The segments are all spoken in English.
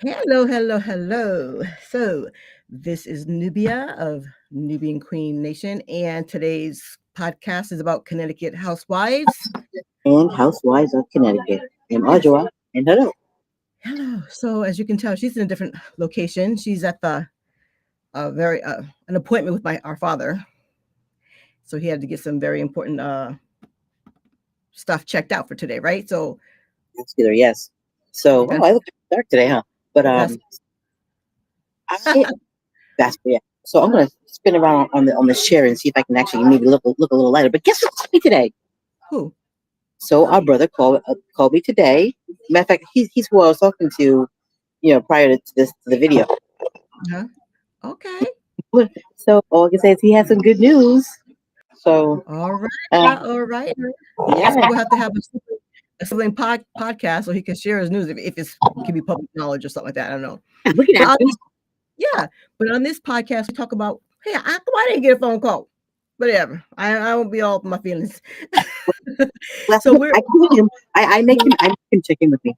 Hello, hello, hello. So, this is Nubia of Nubian Queen Nation, and today's podcast is about Connecticut Housewives. And Housewives of Connecticut. I'm Yes. Audra, and hello. Hello. So, as you can tell, she's in a different location. She's at the very an appointment with my our father, so he had to get some very important stuff checked out for today, right? So, Vascular, yes. So, we're gonna I look dark today, huh? But that's I vascular, yeah. So I'm gonna spin around on this chair and see if I can actually maybe look a little lighter. But guess who called me today? who? So our brother called me today. Matter of fact, he's who I was talking to, prior to this to the video. Huh? Okay. So all I can say is he has some good news. So All right. uh, All right. I guess yeah, we'll have to have a sibling podcast so he can share his news if it's it can be public knowledge or something like that. I don't know. we can But ask him. yeah, but on this podcast we talk about why didn't get a phone call? Whatever. I won't be all up in my feelings. Last So week, we're I call him. I make him check in with me.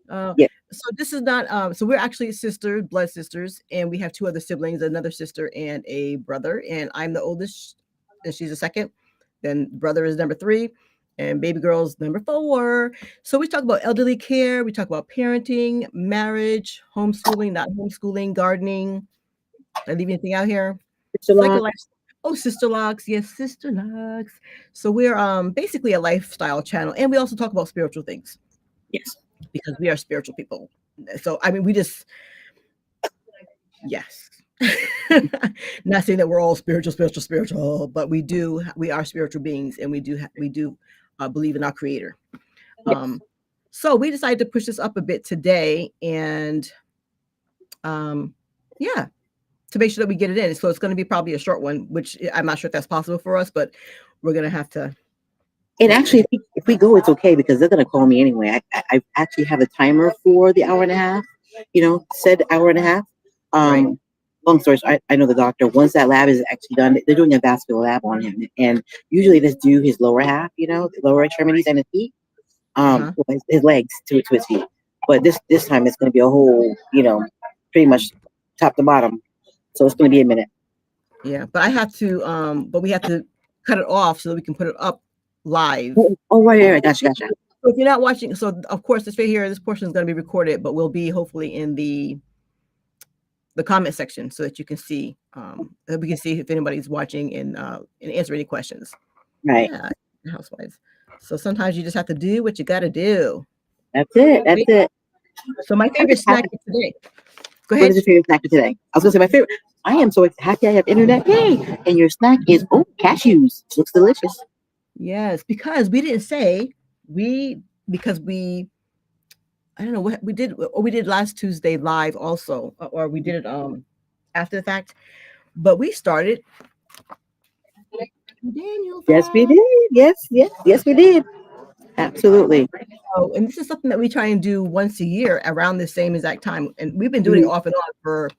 uh Yeah. so this is not so we're actually sisters, blood sisters, and we have two other siblings, another sister and a brother, and I'm the oldest and she's the second. Then brother is number three, and baby girl's number four. So we talk about elderly care, we talk about parenting, marriage, homeschooling, not homeschooling, gardening. Did I leave anything out here? Mr. It's like a Locke. life. Oh, sister locks, yes, sister locks. So we're basically a lifestyle channel, and we also talk about spiritual things Yes. because we are spiritual people. So I mean, we just yes. Not saying that we're all spiritual, but we are spiritual beings, and we do believe in our Creator. Yes. Um, so we decided to push this up a bit today, and um, yeah, to make sure that we get it in. So it's going to be probably a short one, which I'm not sure if that's possible for us, but we're going to have to And wait. actually, if we go, it's okay because they're gonna call me anyway. I actually have a timer for the hour and a half. Said hour and a half. Right. Long story short, I know the doctor. Once that lab is actually done, they're doing a vascular lab on him, and usually just do his lower half, the lower extremities and his feet, Uh-huh. well, his legs to his feet. But this time it's gonna be a whole, pretty much top to bottom. So it's gonna be a minute. Yeah. But I have to, but we have to cut it off so that we can put it up live. Oh, right, gotcha. So if you're not watching, so of course this right here, this portion is going to be recorded, but will be hopefully in the comment section so that you can see, that we can see if anybody's watching and answer any questions. Right. Yeah, housewives. So sometimes you just have to do what you got to do. That's it. That's Right? it. So my I'm favorite just snack happy. for today. Go What ahead. is your favorite snack for today? I was gonna say my favorite. I am so happy I have internet. Yay! And your snack is cashews. Looks delicious. Yes, because we didn't say we because we I don't know what we did. Or we did last Tuesday live also, or we did it after the fact. But we started Daniel Yes, we fact. did. Yes, we did. Absolutely. Oh, and this is something that we try and do once a year around the same exact time, and we've been doing it Mhm. off and on for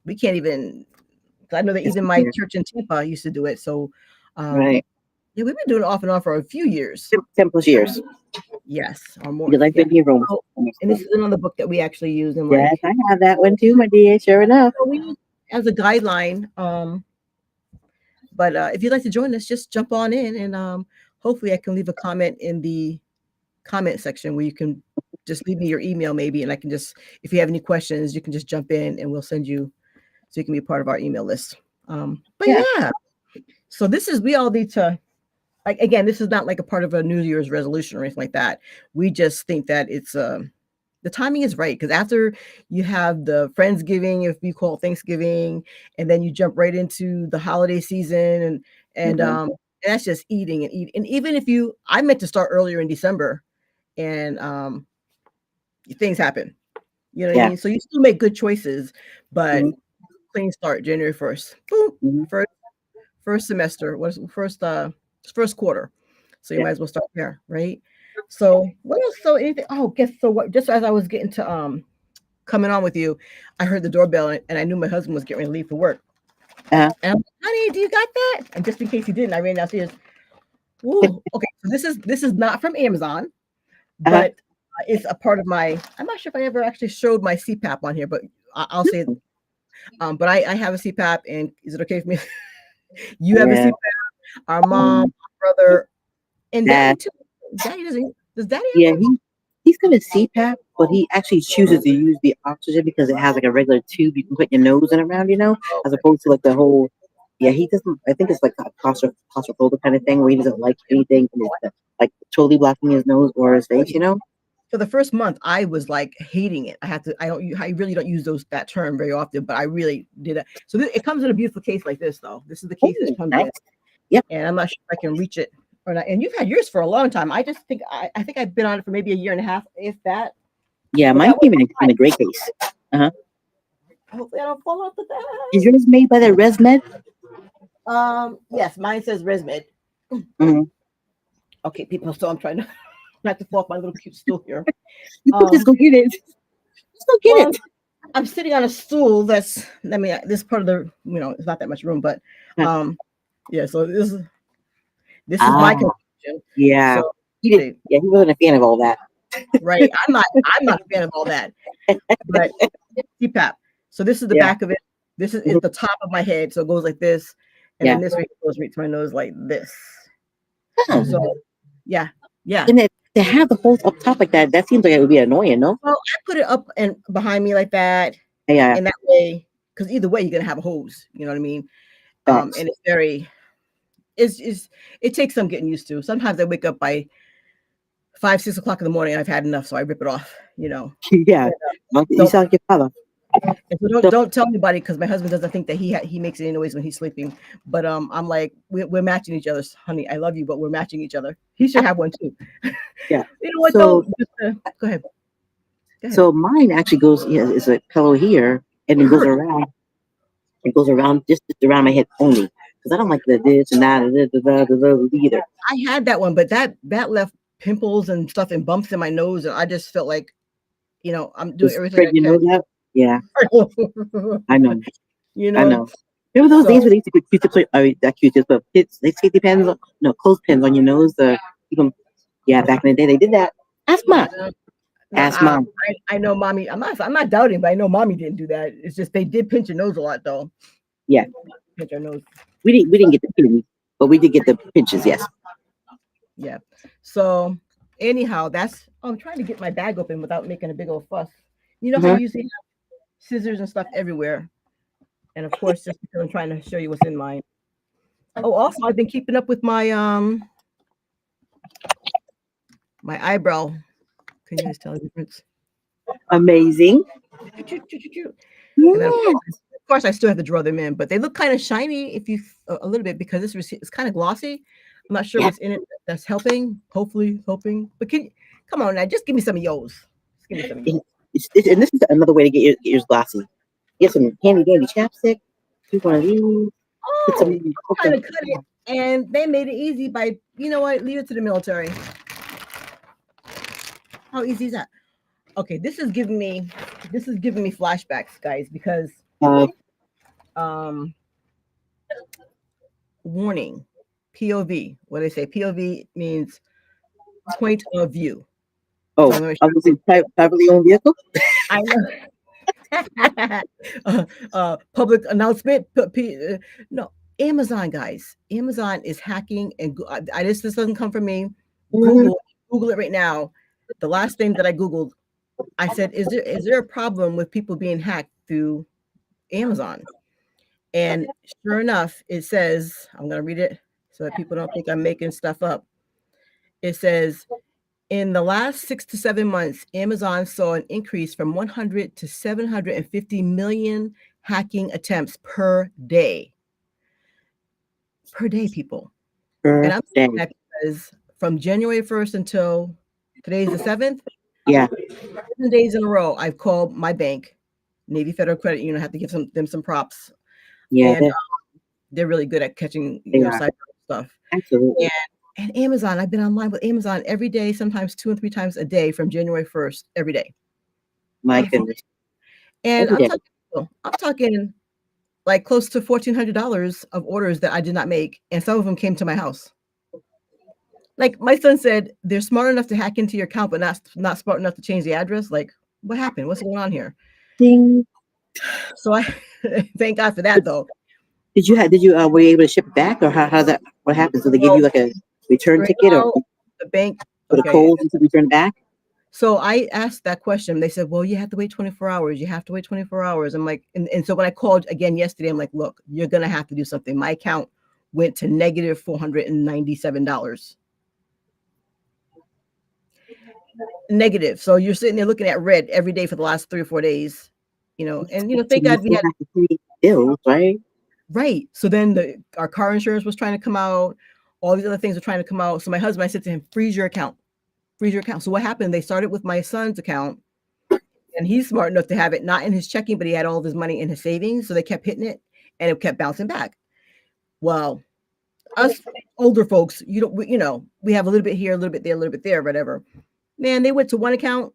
we can't even. I know that It's even my here. church in Tampa used to do it. So, Right. yeah, we've been doing it off and on for a few years. 10 plus years. Yes, or more. Your life Yeah. in your room. So, and this is another book that we actually use in Yes, like I have that one too, my dear. Sure enough. so we use as a guideline. But if you'd like to join us, just jump on in, and hopefully I can leave a comment in the comment section where you can just leave me your email maybe, and I can just if you have any questions, you can just jump in and we'll send you so you can be part of our email list. But Yeah. yeah, so this is we all need to like again, this is not like a part of a New Year's resolution or anything like that. We just think that it's the timing is right because after you have the Friendsgiving, if you call it Thanksgiving, and then you jump right into the holiday season and Hmm. and that's just eating and eating. And even if I meant to start earlier in December, and things happen. You know what I Yeah. mean? So you still make good choices, but Hmm. clean start January 1st. Boom. Hmm. First semester. What's first quarter. So you Yeah. might as well start there, right? So what else? So anything guess so what just as I was getting to coming on with you, I heard the doorbell and I knew my husband was getting ready to leave for work. Uh, And I'm like, honey, do you got that? And just in case he didn't, I ran downstairs. Woo. Okay, so this is not from Amazon, uh-huh. but It's a part of my. I'm not sure if I ever actually showed my C-Pap on here, but I'll say. But I have a C-Pap, and is it okay for me? You have a Yeah. C-Pap. Our mom, Um, our brother, and Daddy that too. Daddy doesn't. Does Daddy have yeah, one? he's got a CPAP, but he actually chooses to use the oxygen because it has like a regular tube you can put your nose in around, as Okay. opposed to like the whole. Yeah, he doesn't. I think it's like a claustrophobic kind of thing where he doesn't like anything from like totally blocking his nose or his Oh, face. for the first month, I was like hating it. I really don't use that term very often, but I really did it. So it comes in a beautiful case like this, though. This is the case that Oh, comes nice. in, Yep. and I'm not sure if I can reach it or not. And you've had yours for a long time. I just think I think I've been on it for maybe a year and a half, if that. Yeah, But mine that was came in a great case. Uh-huh. hopefully I don't fall off the Is bed. yours made by the ResMed? Yes, mine says ResMed. Mm-hmm. Okay, people. So I'm trying to not to fall off my little cute stool here. You could just Um, go get it. Just go get well, it. I'm sitting on a stool that's. I mean, this part of the it's not that much room, but Huh. um, yeah. So this is Ah, my conclusion. yeah. So He did. see, Yeah, he wasn't a fan of all that. right. I'm not a fan of all that, but CPAP. So this is the Yeah. back of it. This is Mhm. the top of my head. So it goes like this, and Yeah. then this way goes right to my nose like this. Huh. So yeah, yeah. And to have the holes up top like that, that seems like it would be annoying, no? Well, I put it up and behind me like that, Yeah, and that way, because either way, you're gonna have a hose. You know what I mean? facts. And it's very, it's it takes some getting used to. Sometimes I wake up by 5, 6 o'clock in the morning. And I've had enough, so I rip it off. Yeah. And, You so sound like your father. and so don't So, don't tell anybody because my husband doesn't think that he makes any noise when he's sleeping. But I'm like we're matching each other, honey. I love you, but we're matching each other. He should have one too. yeah. You know what So, though? Just, go ahead. Go ahead. so mine actually goes, yeah, it's a pillow here, and It it goes hurts. around. It goes around just around my head only. Because I don't like the this and that and either. I had that one, but that left pimples and stuff and bumps in my nose, and I just felt like I'm doing Just everything spread I your can. nose out. Yeah, I know. you I know. know. Remember those days So where they used to put Q-tips, not Q-tips, but they safety pens, no, clothespins on your nose to keep them. Yeah, back in the day they did that. Ask mom. no, no, Ask mom. I know mommy. I'm not doubting, but I know mommy didn't do that. It's just they did pinch your nose a lot though. Yeah, Pinch your nose. we didn't get the pins, but we did get the pinches. Yes. Yeah. So anyhow, I'm trying to get my bag open without making a big old fuss. You know how Hmm. you usually have scissors and stuff everywhere, and of course, just because I'm trying to show you what's in mine. Oh, also, I've been keeping up with my eyebrow. Can you guys tell the difference? Amazing. And then, Yeah. of course, I still have to draw them in, but they look kind of shiny if you a little bit because it's kind of glossy. I'm not sure Yeah. what's in it that's helping. Hopefully, hoping. But come on now, just give me some of yours. Just give me some of yours. And this is another way to get yours glossy. Get some handy dandy chapstick. Do one of these. Put some. Oh, I'm Put trying some to cut it, and they made it easy by leave it to the military. How easy is that? Okay, this is giving me flashbacks, guys, because uh, um warning, POV. What do they say? POV means point of view. So oh, I'm going to I was in privately owned vehicle. I know. Public announcement. No, Amazon, guys. Amazon is hacking, and this doesn't come from me. Mhm. Google it right now. The last thing that I googled, I said, "Is there a problem with people being hacked through Amazon?" And sure enough, it says, I'm going to read it so that people don't think I'm making stuff up. It says, in the last 6 to 7 months, Amazon saw an increase from 100 to 750 million hacking attempts per day. Per day, people. And Per I'm day. saying that because from January 1st until today's the 7th, Yeah. 7 days in a row, I've called my bank, Navy Federal Credit Union. I have to give them some props. Yeah. And they're really good at catching, They are. cyber stuff. Absolutely. And Amazon, I've been online with Amazon every day, sometimes 2 and 3 times a day from January 1st, every day. My goodness. And Every day. I'm talking like close to $1,400 of orders that I did not make, and some of them came to my house. Like my son said, they're smart enough to hack into your account, but not smart enough to change the address. Like, what happened? What's going on here? Ding. So I thank God for that, though. Did you were you able to ship it back, or how's that? What happens? Do they give Well, you like a return right ticket, or now, the bank. put a Okay, code to return back? so I asked that question. They said, "Well, you have to wait 24 hours. You have to wait 24 hours." I'm like, and so when I called again yesterday, I'm like, "Look, you're gonna have to do something." My account went to negative $497. Negative. So you're sitting there looking at red every day for the last 3 or 4 days, and So thank you God we still had have to pay bills, right? right. So then our car insurance was trying to come out, all these other things were trying to come out. So my husband, I said to him, freeze your account, freeze your account. So what happened? They started with my son's account, and he's smart enough to have it not in his checking, but he had all of his money in his savings. So they kept hitting it, and it kept bouncing back. Well, us older folks, we have a little bit here, a little bit there, a little bit there, whatever. Man, they went to one account,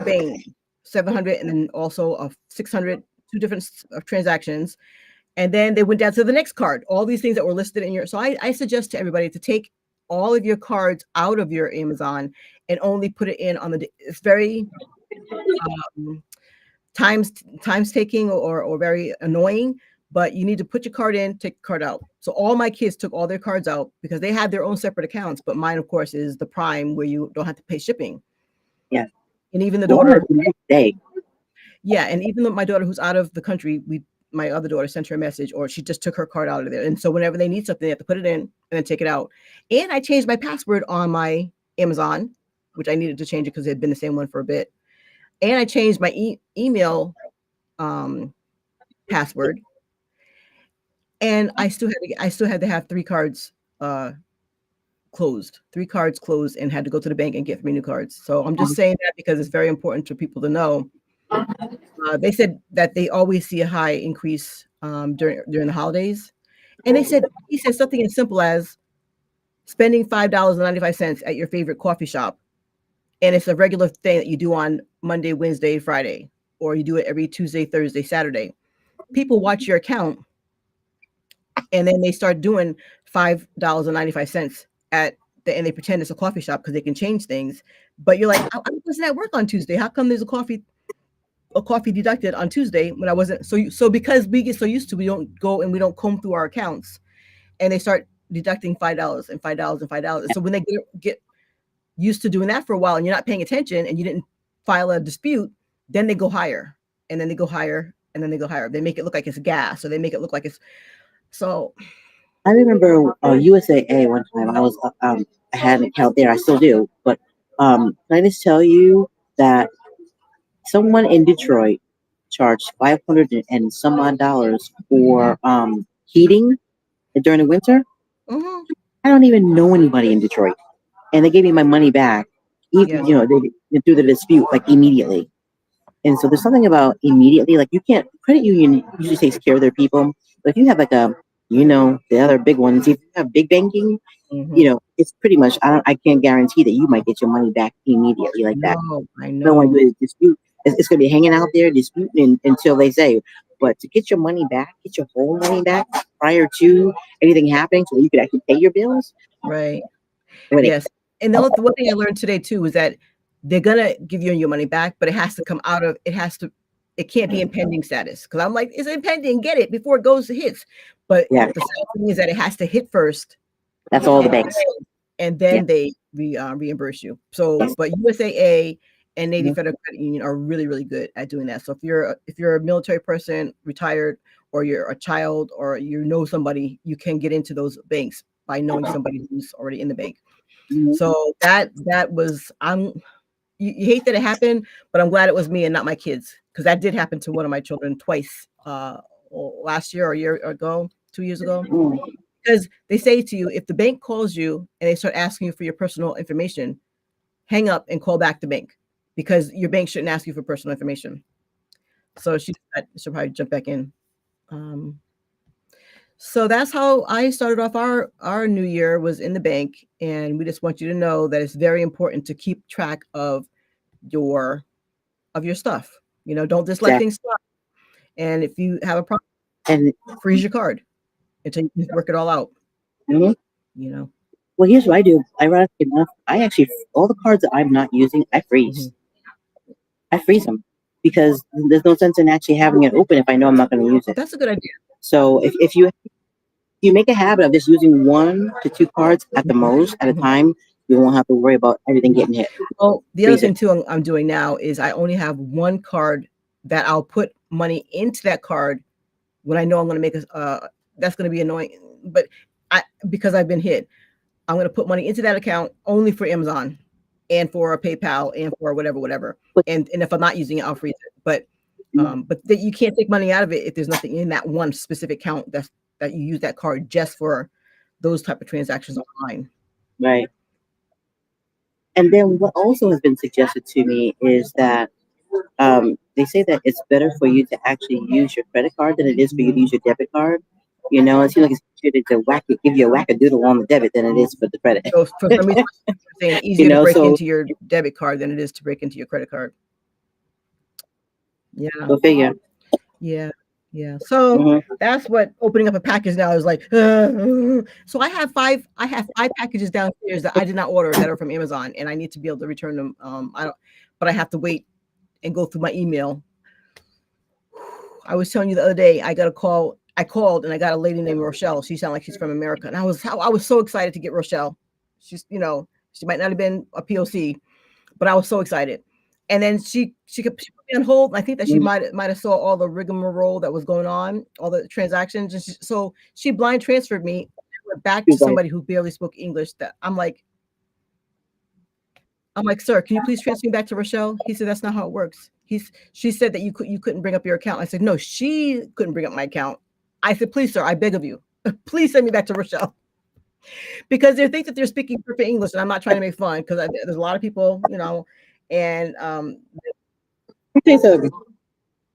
bang, 700, and then also 600, two different transactions. And then they went down to the next card, all these things that were listed in your. So I suggest to everybody to take all of your cards out of your Amazon and only put it in on it's very um, times taking or very annoying, but you need to put your card in, take the card out. So all my kids took all their cards out because they had their own separate accounts, but mine, of course, is the Prime where you don't have to pay shipping. Yeah. And even the Well, daughter, the next day. yeah, and even though my daughter who's out of the country, my other daughter sent her a message, or she just took her card out of there. And so whenever they need something, they have to put it in and then take it out. And I changed my password on my Amazon, which I needed to change it because it had been the same one for a bit. And I changed my email password. And I still had to have uh, three cards closed, and had to go to the bank and get me new cards. So I'm just saying that because it's very important for people to know. They said that they always see a high increase during the holidays, and he said something as simple as spending $5.95 at your favorite coffee shop, and it's a regular thing that you do on Monday, Wednesday, Friday, or you do it every Tuesday, Thursday, Saturday. People watch your account, and then they start doing $5.95 and they pretend it's a coffee shop because they can change things. But you're like, I wasn't at work on Tuesday. How come there's a coffee deducted on Tuesday when I wasn't? So because we get so used to, we don't go and we don't comb through our accounts, and they start deducting $5 and $5 and $5. So when they get used to doing that for a while, and you're not paying attention, and you didn't file a dispute, then they go higher, and then they go higher, and then they go higher. They make it look like it's gas, or they make it look like it's so. I remember USAA one time. I had an account there. I still do, but can I just tell you that someone in Detroit charged 500 and some odd dollars for heating during the winter. Mhm. I don't even know anybody in Detroit, and they gave me my money back. Even Yes. they threw the dispute like immediately. And so there's something about immediately, like you can't, credit union usually takes care of their people. But if you have like the other big ones, if you have big banking, Mhm. it's pretty much, I can't guarantee that you might get your money back immediately like that. I I don't want to know. do is dispute. It's going to be hanging out there disputing until they say, but to get your money back, get your whole money back prior to anything happening so that you could actually pay your bills. Right. Wait, Yes. And the one thing I learned today too was that they're gonna give you your money back, but it can't be in pending status. Because I'm like, it's in pending, get it before it hits. But yeah, the sad thing is that it has to hit first, that's all the and banks. Yeah. then they reimburse you. So, Yes. but USAA and Navy Mhm. Federal Credit Union are really, really good at doing that. So if you're a military person, retired, or you're a child, or you know somebody, you can get into those banks by knowing somebody who's already in the bank. Mhm. So that was you hate that it happened, but I'm glad it was me and not my kids, because that did happen to one of my children twice last year or a year ago, 2 years ago. Mm. Because they say to you, if the bank calls you and they start asking you for your personal information, hang up and call back the bank, because your bank shouldn't ask you for personal information. So she'll probably jump back in. Um, so that's how I started off our new year, was in the bank, and we just want you to know that it's very important to keep track your of your stuff. Don't just let Exactly. things slide. And if you have a problem, And freeze your card until you can work it all out. mhm. You know. Well, here's what I do. Ironically enough, I actually all the cards that I'm not using, I freeze. I freeze them because there's no sense in actually having it open if I know I'm not going to use it. That's a good idea. So if you make a habit of just using 1 to 2 cards at the most at a time, you won't have to worry about everything getting hit. Well, the other Freeze thing it. too I'm doing now is I only have one card that I'll put money into that card when I know I'm going to make a. That's going to be annoying, but because I've been hit, I'm going to put money into that account only for Amazon, and for a PayPal, and for whatever. And if I'm not using it, I'll freeze it. But that you can't take money out of it if there's nothing in that one specific account that you use that card just for those type of transactions online. Right. And then what also has been suggested to me is that they say that it's better for you to actually use your credit card than it is for you to use your debit card. You know, it seems like it's easier to give you a wackadoodle on the debit than it is for the credit. So for some reason, I'm saying easier to break into your debit card than it is to break into your credit card. Yeah. Go figure. Yeah. So that's what opening up a package now is like. So I have 5 packages downstairs that I did not order that are from Amazon, and I need to be able to return them. But I have to wait and go through my email. I was telling you the other day, I got a call. I called and I got a lady named Rochelle. She sounded like she's from America, and I was so excited to get Rochelle. She's, she might not have been a POC, but I was so excited. And then she put me on hold. I think that she might have saw all the rigmarole that was going on, all the transactions, and so she blind transferred me back to somebody who barely spoke English. That I'm like, sir, can you please transfer me back to Rochelle? He said that's not how it works. She said that you couldn't bring up your account. I said no, she couldn't bring up my account. I said, please, sir, I beg of you, please send me back to Rochelle. Because they think that they're speaking perfect English, and I'm not trying to make fun because there's a lot of people, and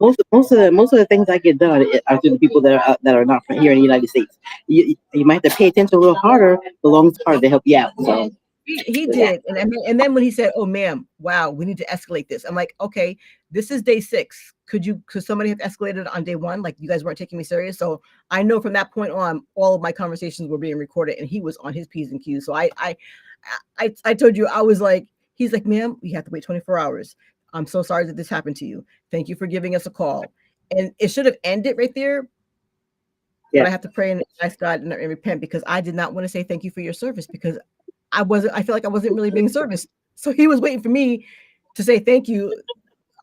most of the things I get done are to the people that are not from here in the United States. You might have to pay attention a little harder. The longest part to help you out. So. He did, and then when he said, "Oh, ma'am, wow, we need to escalate this," I'm like, "Okay, this is day 6. Could somebody have escalated on day 1? Like you guys weren't taking me serious." So I know from that point on, all of my conversations were being recorded, and he was on his P's and Q's. So I told you, I was like, he's like, "Ma'am, we have to wait 24 hours. I'm so sorry that this happened to you. Thank you for giving us a call." And it should have ended right there. Yeah. But I have to pray and ask God and repent because I did not want to say thank you for your service because I feel like I wasn't really being serviced. So he was waiting for me to say thank you.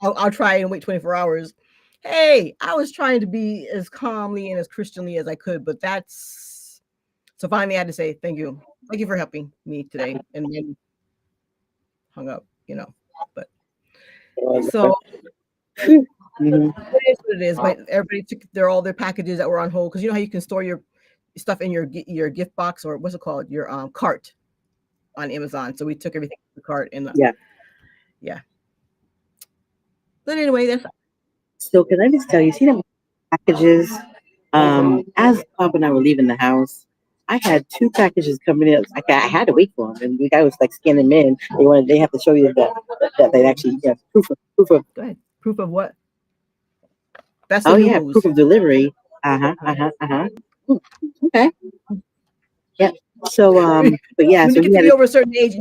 I'll try and wait 24 hours. Hey, I was trying to be as calmly and as Christianly as I could, but so finally I had to say thank you. Thank you for helping me today. And then hung up, but so it is what it is. But everybody took all their packages that were on hold because you know how you can store your stuff in your gift box or what's it called, your cart on Amazon. So we took everything to the cart and yeah. But anyway, that's so. Can I just tell you? See them packages. As Pop and I were leaving the house, I had 2 packages coming in. I had to wait for them, and the guy was like scanning them in. They have to show you that they actually proof of. Go ahead. Proof of what? That's proof of delivery. Okay. Yeah. So but yeah. When so you get to be over a certain age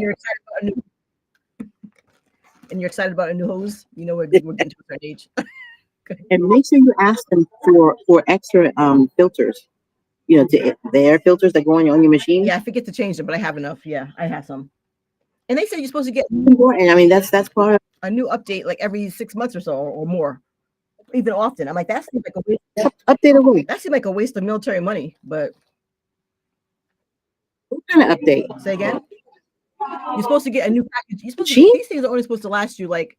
and you're excited about a new hose, we're getting to a certain age. And make sure you ask them for extra filters. The air filters that go on your machine. Yeah, I forget to change them, but I have enough. Yeah, I have some. And they said you're supposed to get more. And I mean that's part of a new update like every 6 months or so or more, even often. I'm like, that seems like a waste. Update a week. That seems like a waste of military money. But what kind of update? Say again. You're supposed to get a new package. These things are only supposed to last you like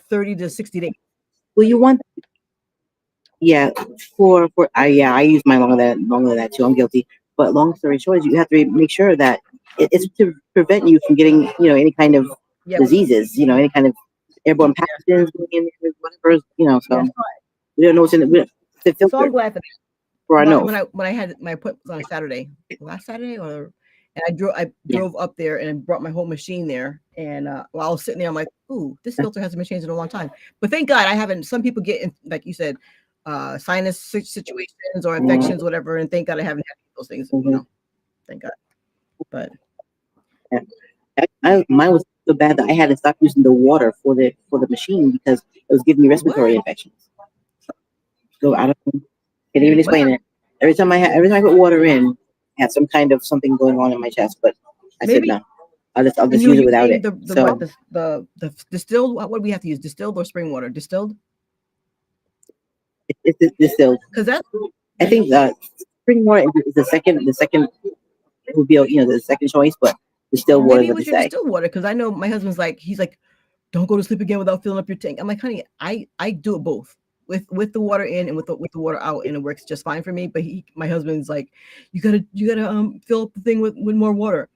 30 to 60 days. Well, you want, I use mine longer than that too. I'm guilty. But long story short, is you have to make sure that it's to prevent you from getting any kind of diseases, any kind of airborne pathogens, whatever, So we don't know what's in it. So I'm glad that for our nose. When I had my appointment on a Saturday, last Saturday, and I drove up there and brought my whole machine there. And while I was sitting there, I'm like, ooh, this filter hasn't been changed in a long time. But thank God I haven't. Some people get in, like you said, sinus situations or infections, whatever. And thank God I haven't had those things. Thank God. But Yeah. Mine was so bad that I had to stop using the water for the machine because it was giving me respiratory what? infections. So I don't can't even What? explain it. Every time I put water in, I had some kind of something going on in my chest. But I said Maybe. no, I'll And just you were use it without using it. the what? So The distilled. What do we have to use? Distilled or spring water? Distilled? it's distilled. Because that's I think spring water is the second would be the second choice, but distilled water maybe is it what they was your say. distilled water. Because I know my husband's like he's like, don't go to sleep again without filling up your tank. I'm like, honey, I do it both with the water in and with the water out, and it works just fine for me. But my husband's like, you gotta fill up the thing with more water.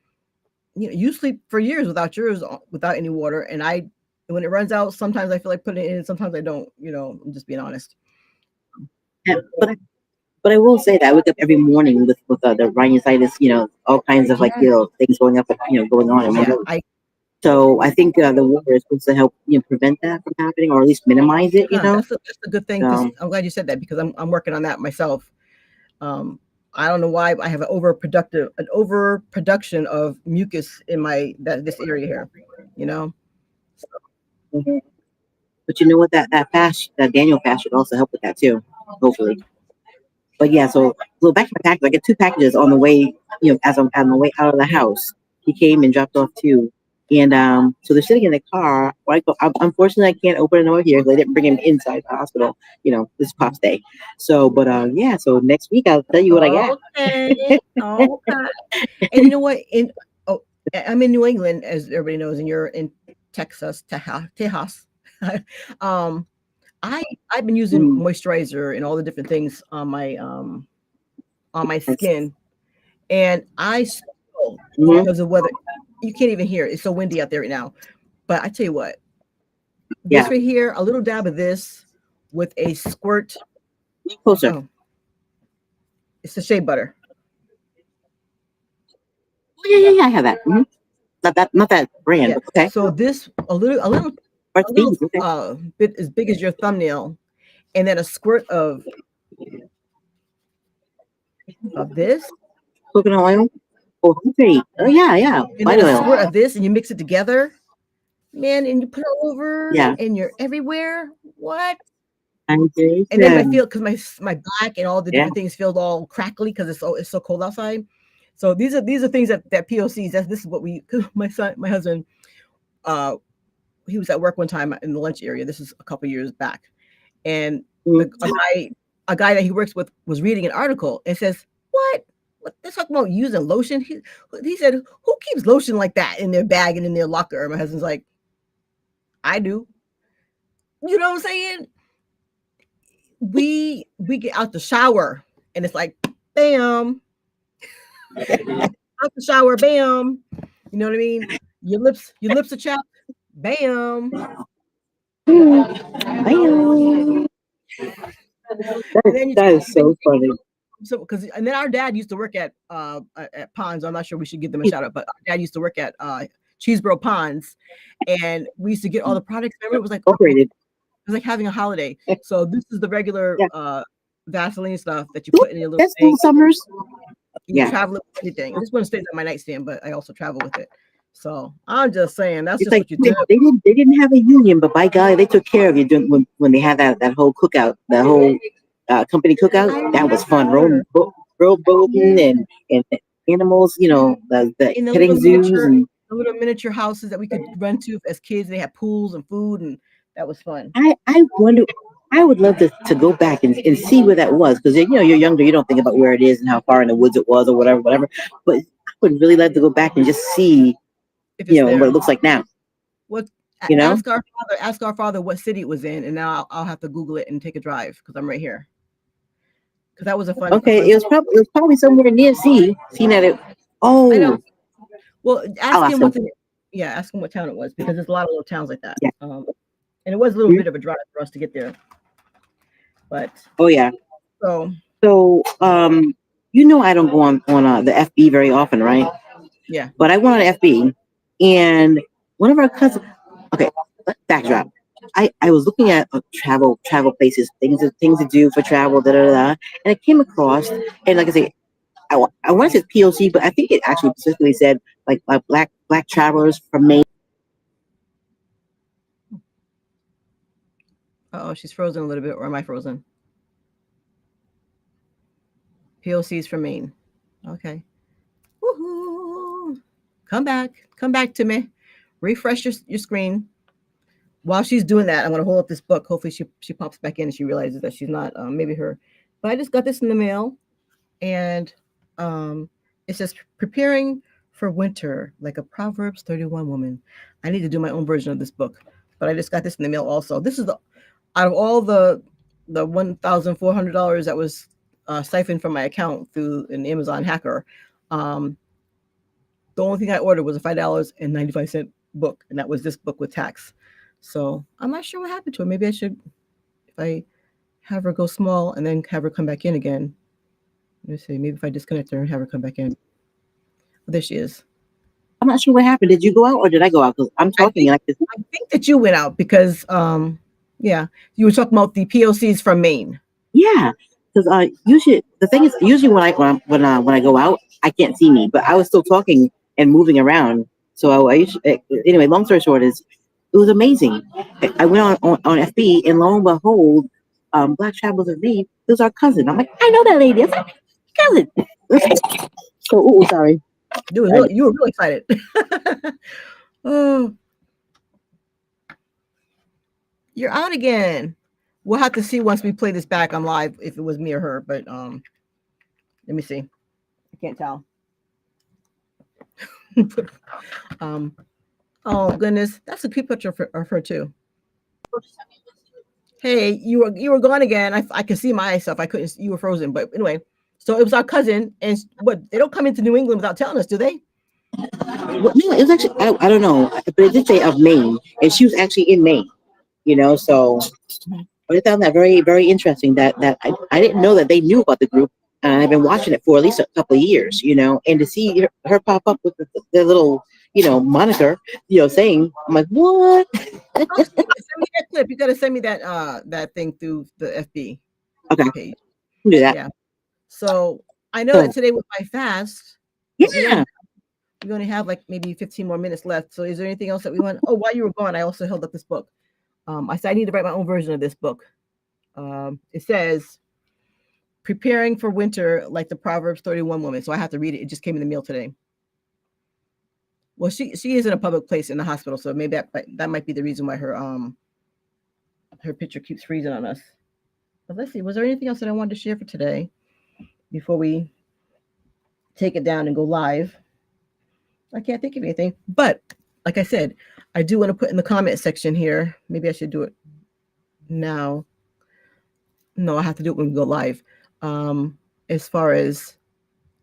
You sleep for years without yours without any water, and when it runs out, sometimes I feel like putting it in, sometimes I don't. I'm just being honest. Yeah, but I will say that I wake up every morning with the rhinitis, all kinds of like Yeah, things going up, going on in my yeah, nose. So I think the water is supposed to help prevent that from happening, or at least minimize it. that's a good thing because Um, I'm glad you said that because I'm working on that myself. Um, I don't know why I have an overproduction of mucus in this area here. You know, but you know what? That Daniel fast should also help with that too. Hopefully. But yeah, so back to my package. I get two packages on the way. As I'm on the way out of the house, he came and dropped off two. And so they're sitting in the car. Unfortunately, I can't open it over here because I didn't bring him inside the hospital. This is Pop's day. So, but yeah. So next week I'll tell you what I got. okay, okay. And you know what? I'm in New England, as everybody knows, and you're in Texas, Tejas. um, I've been using Mm-hmm. moisturizer and all the different things on my skin, and I still, because of weather, you can't even hear it. It's so windy out there right now. But I tell you what, Yeah, this right here, a little dab of this with a squirt. closer. Oh, it's the shea butter. Oh, yeah. I have that. Not that brand, Yeah. but okay. So this Or a it's little beans. Okay. bit as big as your thumbnail, and then a squirt of this, Coconut oil. Oh, great. Oh yeah. and then Vine a oil. squirt of this, and you mix it together, man, and you put it all over, Yeah. and you're everywhere. What? And then Hydration. because my back and all the Yeah. different things feel all crackly because it's so cold outside. So these are things that POCs. This is what we. Cause my husband, uh, he was at work one time in the lunch area. This is a couple years back, and Mm. a guy that he works with was reading an article and says, "What? What they're talking about using lotion?" He said, "Who keeps lotion like that in their bag and in their locker?" My husband's like, "I do." You know what I'm saying? We get out the shower and it's like, bam, out the shower, bam. You know what I mean? Your lips are chapped, bam. Bye. And then That is so funny. because and then our dad used to work at Ponds. I'm not sure we should give them a shout out, but our dad used to work at Cheeseboro Ponds, and we used to get all the products. Remember, Incorporated. it was like having a holiday. So this is the regular Yeah. Vaseline stuff that you put in your little That's thing. still summers. You Yeah. travel it with anything. This one stays on my nightstand, but I also travel with it. So I'm just saying that's It's just like what you do. they didn't have a union, but by golly, they took care of you when they had that whole cookout, the whole company I cookout. That was fun. remember. Road boating Yeah. and animals. The In petting zoos and the little miniature houses that we could run to as kids. They had pools and food, and that was fun. I wonder. I would love to go back and see where that was because you're younger, you don't think about where it is and how far in the woods it was or whatever. But I would really like to go back and just see If it's what there, it looks like now. what? You know? Ask our father. Ask our father what city it was in, and now I'll have to Google it and take a drive because I'm right here. Because that was a Okay, fun. it was probably somewhere near C. Seeing that it. I know. Oh, Well, I'll ask ask him them. ask him what town it was because there's a lot of little towns like that. Yeah. And it was a little Mhm. bit of a drive for us to get there, but Oh yeah. so So I don't go on the FB very often, right? yeah. But I went on FB, and one of our cousins. Okay, let's backdrop. I was looking at travel places, things to do for travel, and I came across, and like I say, I want to say POC, but I think it actually specifically said like black travelers from Maine. Oh, she's frozen a little bit, or am I frozen? POCs from Maine. Okay. Woohoo! Come back to me. Refresh your screen. While she's doing that, I'm gonna hold up this book. Hopefully, she pops back in and she realizes that she's not maybe her. But I just got this in the mail, and um, it says preparing for winter like a Proverbs 31 woman. I need to do my own version of this book, but I just got this in the mail also. This is the out of all the $1,400 that was siphoned from my account through an Amazon hacker. Um, the only thing I ordered was a $5.95 book, and that was this book with tax. So I'm not sure what happened to her. Maybe I should, if I have her go small and then have her come back in again. Let me see. Maybe if I disconnect her and have her come back in. Oh, there she is. I'm not sure what happened. Did you go out or did I go out? Because I'm talking like this. I think that you went out because, yeah, you were talking about the POCs from Maine. Yeah, because usually the thing is usually when I go out, I can't see me, but I was still talking and moving around. So anyway, long story short is it was amazing. I went on FB and lo and behold, Black Travelers of Maine. It was our cousin. I'm like, I know that lady. It's like cousin. Oh, sorry. You were really excited. Oh, you're out again. We'll have to see once we play this back on live if it was me or her. But let me see. I can't tell. Oh goodness, that's a cute picture of her too. Hey, you were gone again. I could see myself. I couldn't. You were frozen. But anyway, so it was our cousin, and what they don't come into New England without telling us, do they? Well, no, it was actually I don't know, but it did say of Maine, and she was actually in Maine. So I found that very very interesting. That I didn't know that they knew about the group, and I've been watching it for at least a couple of years. And to see her pop up with the little moniker, saying, I'm like, what? Send me that clip. You got to send me that thing through the FB Okay, page. do that. Yeah. So I know that today was my fast. Yeah. We only have like maybe 15 more minutes left. So is there anything else that we want? Oh, while you were gone, I also held up this book. I said I need to write my own version of this book. It says preparing for winter like the Proverbs 31 woman. So I have to read it. It just came in the mail today. Well, she is in a public place in the hospital, so maybe that might be the reason why her picture keeps freezing on us. But let's see, was there anything else that I wanted to share for today before we take it down and go live? I can't think of anything, but like I said, I do want to put in the comment section here. Maybe I should do it now. No, I have to do it when we go live. As far as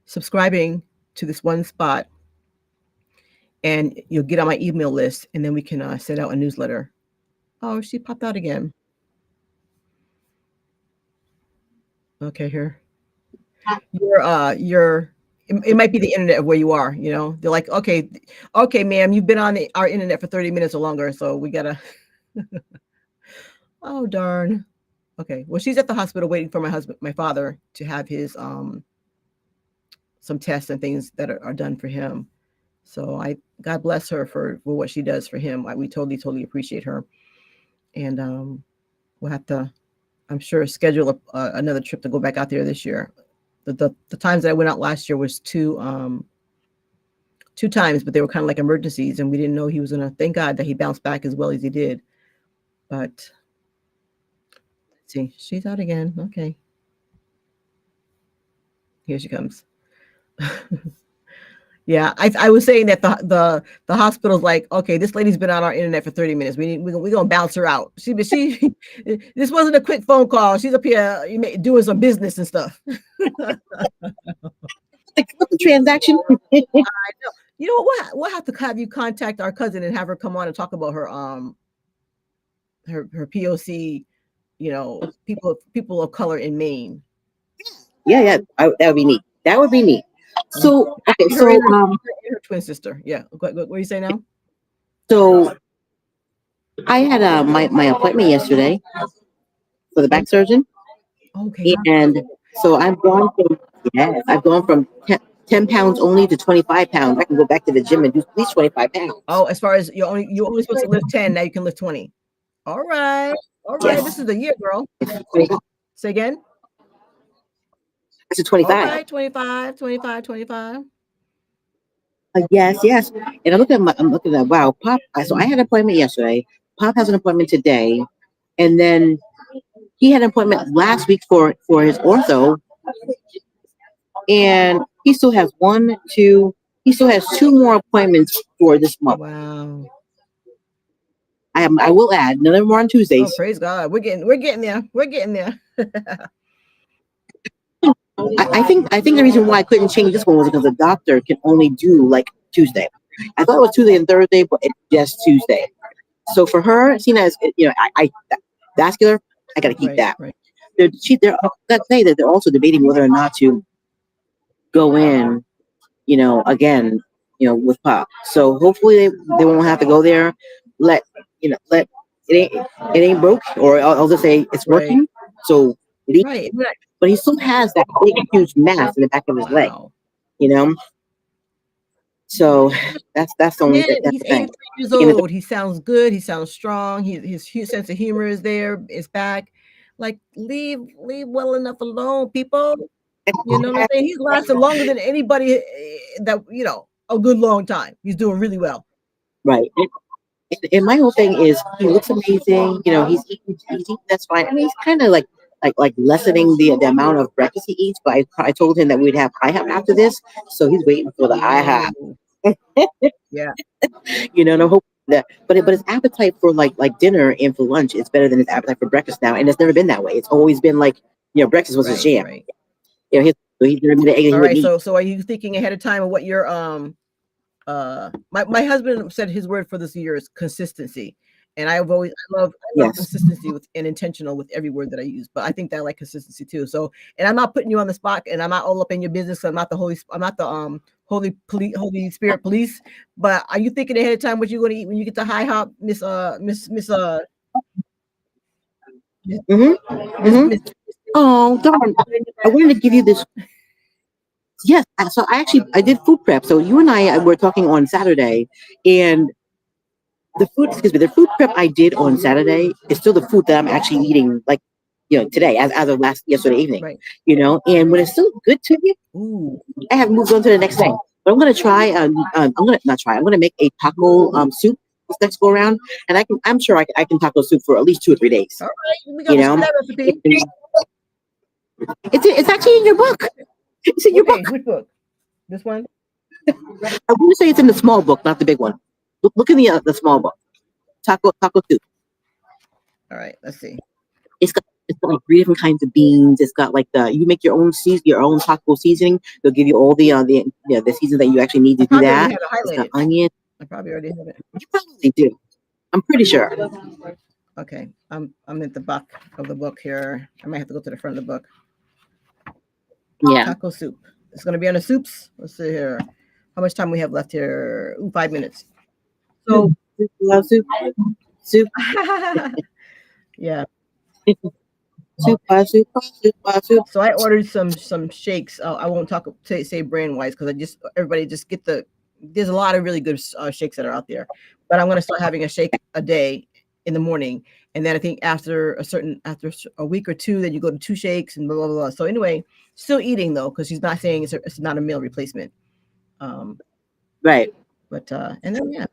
subscribing to this one spot, and you'll get on my email list, and then we can send out a newsletter. Oh, she popped out again. Okay, here. It might be the internet of where you are. They're like, okay, ma'am, you've been on our internet for 30 minutes or longer, so we gotta. Oh darn. Okay, well, she's at the hospital waiting for my father, to have his some tests and things that are done for him. So God bless her for what she does for him. We totally appreciate her, and we'll have to, I'm sure, schedule another trip to go back out there this year. The times that I went out last year was two times, but they were kind of like emergencies, and we didn't know he was gonna. Thank God that he bounced back as well as he did. But let's see, she's out again. Okay, here she comes. Yeah, I was saying that the hospital's like, okay, this lady's been on our internet for 30 minutes. We're gonna bounce her out. She this wasn't a quick phone call. She's up here doing some business and stuff. The transaction. I know. You know what? We'll have to have you contact our cousin and have her come on and talk about her her POC, people of color in Maine. Yeah, that would be neat. That would be neat. So okay, so her twin sister. Yeah, what do you say now? So I had my appointment yesterday for the back surgeon. Okay. And so I've gone to Yes, I've gone from 10 pounds only to 25 pounds. I can go back to the gym and do at least 25 pounds. Oh, as far as you're only supposed to lift 10, now you can lift 20. All right. All right. This Yes. is the year, girl. 25. Say again. I said All 25. right, 25, 25, 25. Yes, yes. And I'm looking at wow, Pop. So I had an appointment yesterday. Pop has an appointment today, and then he had an appointment last week for his ortho, and he still has one, two. He still has two more appointments for this month. Wow. I will add none of them are on Oh, Tuesdays. praise God. We're getting there. We're getting there. I think the reason why I couldn't change this one was because the doctor can only do like Tuesday. I thought it was Tuesday and Thursday, but it's just Tuesday. So for her, seeing as I vascular, I got to keep Right, that. right. They're that say that they're also debating whether or not to go in, again, with Pop. So hopefully they won't have to go there. Let it ain't broke, or I'll just say it's Right. working. So Right. but he still has that big, huge mass in the back of his leg, Wow. you know. So that's the only Man, that's he's the thing. 83 years And old. He sounds good. He sounds strong. His sense of humor is there. It's back. Like leave well enough alone, people. You know what I'm saying? He's lasted longer than anybody that a good long time. He's doing really well. right. And my whole thing is he looks amazing. He's eating that's fine. I mean, he's kind of like lessening the amount of breakfast he eats. But I told him that we'd have IHOP after this, so he's waiting for the IHOP. Ooh. Yeah. And I hope that. But his appetite for like dinner and for lunch is better than his appetite for breakfast now, and it's never been that way. It's always been like breakfast was his Right. jam. Right. He's never been an egg he All wouldn't right. eat. So are you thinking ahead of time of what your my husband said his word for this year is consistency. And I love Yes. consistency with and intentional with every word that I use. But I think that I like consistency too. So, and I'm not putting you on the spot, and I'm not all up in your business. So I'm not the Holy Spirit police. But are you thinking ahead of time what you're going to eat when you get to high hop, Miss Mm-hmm. Mm-hmm. Miss? Oh, darn! I wanted to give you this. Yes. So I did food prep. So you and I were talking on Saturday, and the food prep I did on Saturday is still the food that I'm actually eating, like, today, as of yesterday evening, Right. and when it's still good to you, Ooh. I haven't moved on to the next thing. But I'm gonna try. I'm gonna not try. I'm gonna make a taco soup this next go around, and I'm sure I can taco soup for at least 2 or 3 days. All right. We got to share that recipe. It's actually in your book. It's in your book. Which book? This one? I want to say it's in the small book, not the big one. Look in the small book. Taco soup. All right. Let's see. It's got like 3 different kinds of beans. It's got like you make your own taco seasoning. They'll give you all the seasoning that you actually need to do that. It's got onion. I probably already have it. You probably do. I'm pretty sure. Okay, I'm at the back of the book here. I might have to go to the front of the book. Yeah. Taco soup. It's gonna be on the soups. Let's see here. How much time we have left here? 5 minutes. So Soup. Soup. Yeah. Soup. So I ordered some shakes. I won't say brand wise because everybody just there's a lot of really good shakes that are out there. But I'm gonna start having a shake a day in the morning, and then I think after a week or two, then you go to 2 shakes and blah blah blah. So anyway, still eating though because she's not saying it's not a meal replacement. Right. But and then yeah.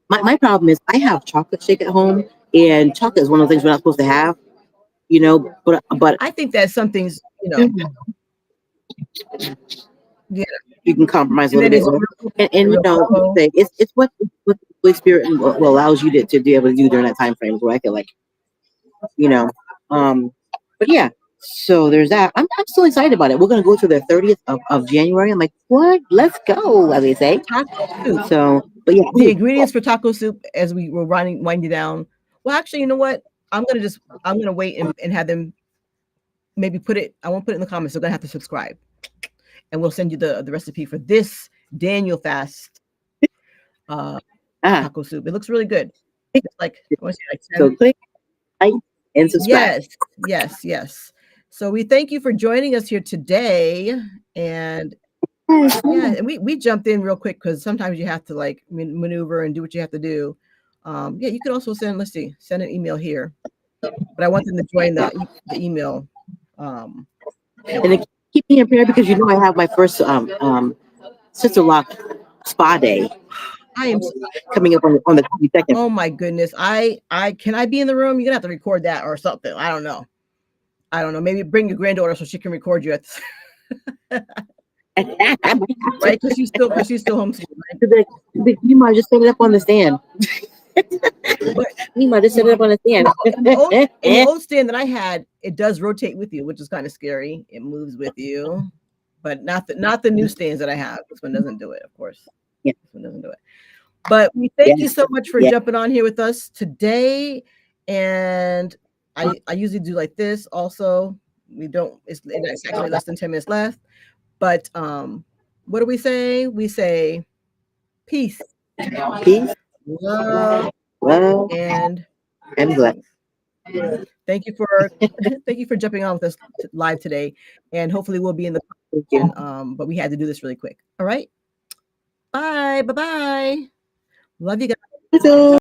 My problem is I have chocolate shake at home, and chocolate is one of the things we're not supposed to have. But I think that some things, yeah, you can compromise a and little then bit, and it's what the Holy Spirit allows you to be able to do during that time frame. Where I feel like, but yeah. So there's that. I'm still excited about it. We're gonna go to the 30th of January. I'm like, what? Let's go, as they say. taco soup. So, but yeah, The ingredients for taco soup as we were winding down. Well, actually, you know what? I'm gonna wait and have them maybe put it. I won't put it in the comments. They're gonna have to subscribe, and we'll send you the recipe for this Daniel fast taco soup. It looks really good. It's like I want to say like 10. So click like and subscribe. Yes. So we thank you for joining us here today. And yeah, and we jumped in real quick because sometimes you have to like maneuver and do what you have to do. Yeah, you could also send, let's see, send an email here. But I want them to join the email. And then keep me in prayer because you know I have my first Sister Lock spa day I am. coming up on the 22nd. Oh my goodness. I can I be in the room? You're gonna have to record that or something. I don't know. Maybe bring your granddaughter so she can record you at this. Right? Because she's still homeschooled, right? You might just set it up on the stand. But You might just set it up on the stand. in the old stand that I had, it does rotate with you, which is kind of scary. It moves with you, but not the new stands that I have. This one doesn't do it, of course. Yeah. This one doesn't do it. But we thank you so much for jumping on here with us today. And I usually do like this also. We don't, it's actually less than 10 minutes left. But what do we say? We say peace, love, and blessings. Thank you for jumping on with us live today. And hopefully we'll be in the but we had to do this really quick. All right. Bye. Bye-bye. Love you guys.